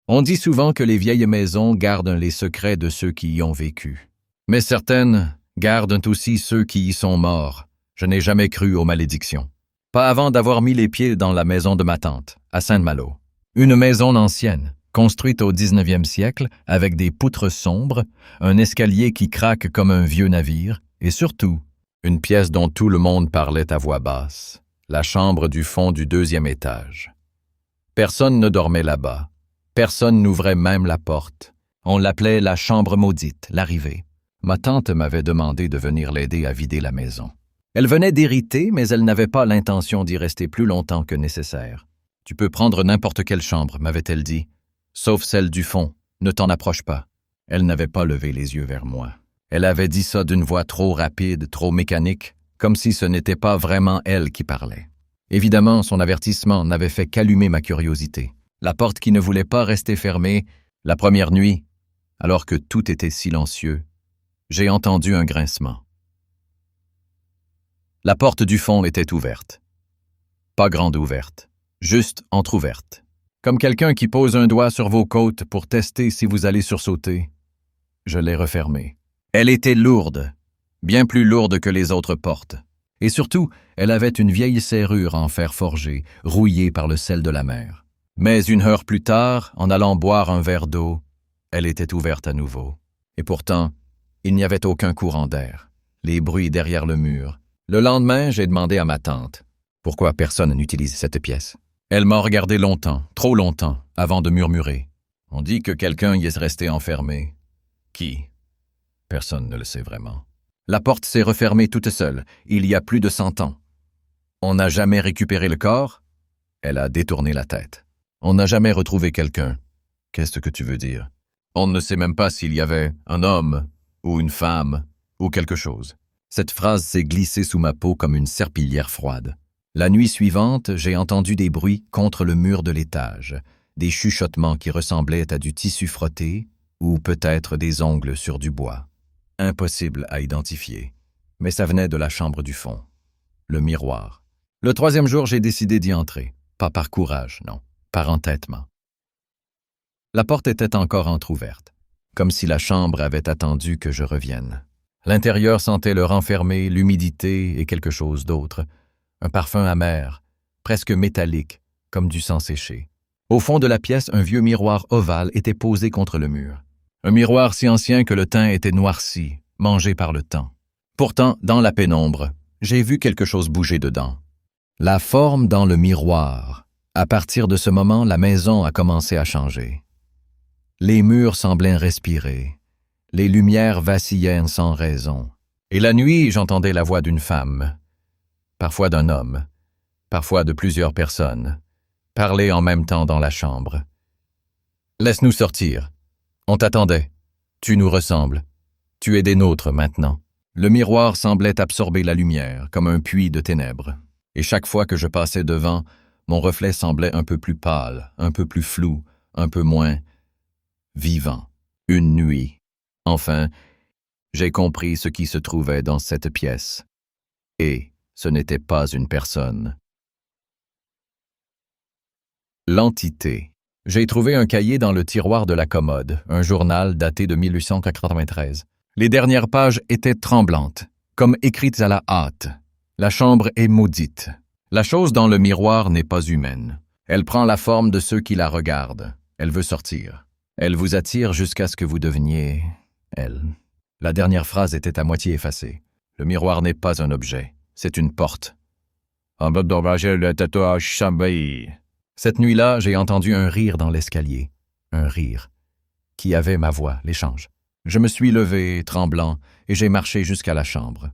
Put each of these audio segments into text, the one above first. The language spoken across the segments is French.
On dit souvent que les vieilles maisons gardent les secrets de ceux qui y ont vécu. Mais certaines gardent aussi ceux qui y sont morts. Je n'ai jamais cru aux malédictions. Pas avant d'avoir mis les pieds dans la maison de ma tante, à Saint-Malo. Une maison ancienne, construite au 19e siècle, avec des poutres sombres, un escalier qui craque comme un vieux navire, et surtout, une pièce dont tout le monde parlait à voix basse, la chambre du fond du 2e étage. Personne ne dormait là-bas. Personne n'ouvrait même la porte. On l'appelait la chambre maudite, l'arrivée. Ma tante m'avait demandé de venir l'aider à vider la maison. Elle venait d'hériter, mais elle n'avait pas l'intention d'y rester plus longtemps que nécessaire. « Tu peux prendre n'importe quelle chambre », m'avait-elle dit, « sauf celle du fond. Ne t'en approche pas. » Elle n'avait pas levé les yeux vers moi. Elle avait dit ça d'une voix trop rapide, trop mécanique, comme si ce n'était pas vraiment elle qui parlait. Évidemment, son avertissement n'avait fait qu'allumer ma curiosité. La porte qui ne voulait pas rester fermée, la première nuit, alors que tout était silencieux, j'ai entendu un grincement. La porte du fond était ouverte. Pas grande ouverte, juste entr'ouverte. Comme quelqu'un qui pose un doigt sur vos côtes pour tester si vous allez sursauter. Je l'ai refermée. Elle était lourde, bien plus lourde que les autres portes. Et surtout, elle avait une vieille serrure en fer forgé, rouillée par le sel de la mer. Mais une heure plus tard, en allant boire un verre d'eau, elle était ouverte à nouveau. Et pourtant, il n'y avait aucun courant d'air. Les bruits derrière le mur. Le lendemain, j'ai demandé à ma tante « Pourquoi personne n'utilise cette pièce ?» Elle m'a regardé longtemps, trop longtemps, avant de murmurer. « On dit que quelqu'un y est resté enfermé. » Qui? Personne ne le sait vraiment. La porte s'est refermée toute seule, il y a plus de 100 ans. On n'a jamais récupéré le corps? Elle a détourné la tête. On n'a jamais retrouvé quelqu'un. Qu'est-ce que tu veux dire? On ne sait même pas s'il y avait un homme, ou une femme, ou quelque chose. Cette phrase s'est glissée sous ma peau comme une serpillière froide. La nuit suivante, j'ai entendu des bruits contre le mur de l'étage, des chuchotements qui ressemblaient à du tissu frotté, ou peut-être des ongles sur du bois. Impossible à identifier. Mais ça venait de la chambre du fond. Le miroir. Le 3e jour, j'ai décidé d'y entrer. Pas par courage, non. Par entêtement. La porte était encore entr'ouverte, comme si la chambre avait attendu que je revienne. L'intérieur sentait le renfermé, l'humidité et quelque chose d'autre. Un parfum amer, presque métallique, comme du sang séché. Au fond de la pièce, un vieux miroir ovale était posé contre le mur. Un miroir si ancien que le teint était noirci, mangé par le temps. Pourtant, dans la pénombre, j'ai vu quelque chose bouger dedans. La forme dans le miroir. À partir de ce moment, la maison a commencé à changer. Les murs semblaient respirer. Les lumières vacillaient sans raison. Et la nuit, j'entendais la voix d'une femme, parfois d'un homme, parfois de plusieurs personnes, parler en même temps dans la chambre. « Laisse-nous sortir. On t'attendait. Tu nous ressembles. Tu es des nôtres maintenant. » Le miroir semblait absorber la lumière, comme un puits de ténèbres. Et chaque fois que je passais devant, mon reflet semblait un peu plus pâle, un peu plus flou, un peu moins vivant. Une nuit. Enfin, j'ai compris ce qui se trouvait dans cette pièce. Et ce n'était pas une personne. L'entité. J'ai trouvé un cahier dans le tiroir de la commode, un journal daté de 1893. Les dernières pages étaient tremblantes, comme écrites à la hâte. La chambre est maudite. La chose dans le miroir n'est pas humaine. Elle prend la forme de ceux qui la regardent. Elle veut sortir. Elle vous attire jusqu'à ce que vous deveniez elle. La dernière phrase était à moitié effacée. Le miroir n'est pas un objet, c'est une porte. Cette nuit-là, j'ai entendu un rire dans l'escalier. Un rire. Qui avait ma voix, l'échange. Je me suis levé, tremblant, et j'ai marché jusqu'à la chambre.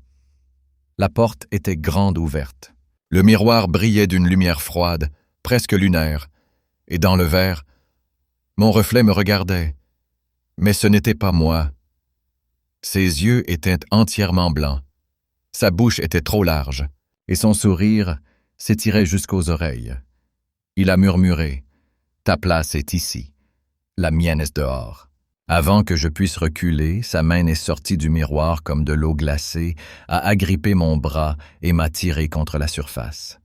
La porte était grande ouverte. Le miroir brillait d'une lumière froide, presque lunaire, et dans le verre, mon reflet me regardait. Mais ce n'était pas moi. Ses yeux étaient entièrement blancs. Sa bouche était trop large, et son sourire s'étirait jusqu'aux oreilles. Il a murmuré « Ta place est ici, la mienne est dehors ». Avant que je puisse reculer, sa main est sortie du miroir comme de l'eau glacée, a agrippé mon bras et m'a tiré contre la surface.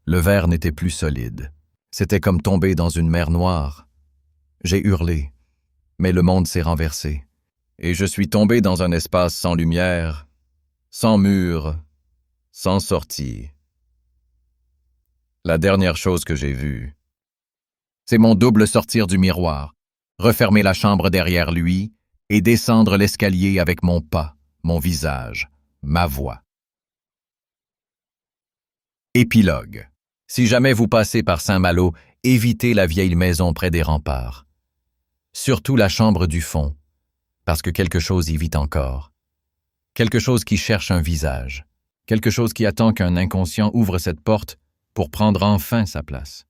Le verre n'était plus solide. C'était comme tomber dans une mer noire. J'ai hurlé, mais le monde s'est renversé, et je suis tombé dans un espace sans lumière, sans mur, sans sortie. La dernière chose que j'ai vue, c'est mon double sortir du miroir, refermer la chambre derrière lui et descendre l'escalier avec mon pas, mon visage, ma voix. Épilogue. Si jamais vous passez par Saint-Malo, évitez la vieille maison près des remparts. Surtout la chambre du fond, parce que quelque chose y vit encore. Quelque chose qui cherche un visage. Quelque chose qui attend qu'un inconscient ouvre cette porte pour prendre enfin sa place.